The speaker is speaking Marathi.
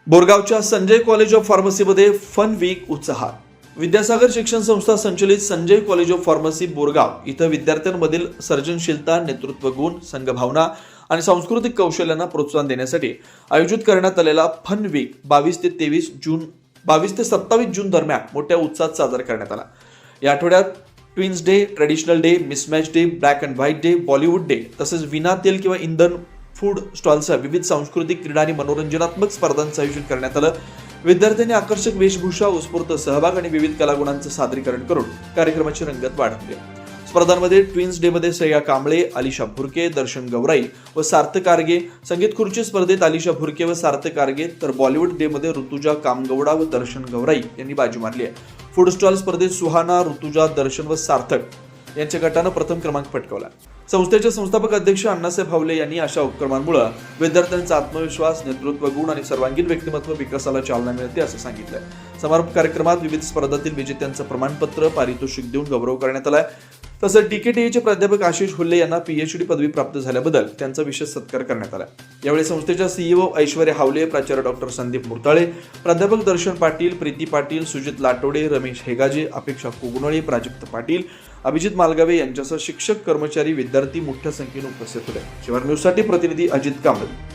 बोरगावच्या संजय कॉलेज ऑफ फार्मसीमध्ये फन वीक उत्साहात. विद्यासागर शिक्षण संस्था संचलित Sanjay college of pharmacy Borgaon इथं विद्यार्थ्यांमधील सर्जनशीलता, नेतृत्व गुण, संघभावना आणि सांस्कृतिक कौशल्यांना प्रोत्साहन देण्यासाठी आयोजित करण्यात आलेला फन वीक 22 ते 27 जून दरम्यान मोठ्या उत्साहात साजरा करण्यात आला. या आठवड्यात twins day, traditional day, mismatch day, black and white day, Bollywood day तसेच विना तेल किंवा इंधन फूड स्टॉलसह विविध सांस्कृतिक, क्रीडा आणि मनोरंजनात्मक स्पर्धांचं आयोजन करण्यात आलं. विद्यार्थ्यांनी आकर्षक वेशभूषा, उत्स्फूर्त सहभाग आणि विविध कलागुणांचं सादरीकरण करून कार्यक्रमाची रंगत वाढवली. स्पर्धांमध्ये ट्विन्स डे मध्ये श्रेया कांबळे, अलिशा भुरके, दर्शन गवराई व सार्थक आर्गे, संगीत खुर्ची स्पर्धेत अलिशा भुरके व सार्थक आर्गे, तर बॉलिवूड डे मध्ये ऋतुजा कामगौडा व दर्शन गवराई यांनी बाजी मारली आहे. फूड स्टॉल स्पर्धेत सुहाना, ऋतुजा, दर्शन व सार्थक यांच्या गटानं प्रथम क्रमांक पटकावला. संस्थेचे संस्थापक अध्यक्ष अण्णासाहेब हावले यांनी अशा उपक्रमांमुळे विद्यार्थ्यांचा आत्मविश्वास, नेतृत्व गुण आणि सर्वांगीण व्यक्तिमत्व विकासाला चालना मिळते असं सांगितलंय. समारोप कार्यक्रमात विविध स्पर्धांतील विजेत्यांचं प्रमाणपत्र, पारितोषिक देऊन गौरव करण्यात आलाय. तसंच DKTAचे प्राध्यापक आशिष हुल्ले यांना PhD पदवी प्राप्त झाल्याबद्दल त्यांचा विशेष सत्कार करण्यात आला. यावेळी संस्थेच्या CEO ऐश्वर्या हावले, प्राचार्य डॉक्टर संदीप मुरताळे, प्राध्यापक दर्शन पाटील, प्रीती पाटील, सुजित लाटोडे, रमेश हेगाजे, अपेक्षा कुगनोळे, प्राजक्त पाटील, अभिजित मालगावे यांच्यासह शिक्षक, कर्मचारी, विद्यार्थी मोठ्या संख्येने उपस्थित होते. शिवार न्यूजसाठी प्रतिनिधी अजित कांबळे.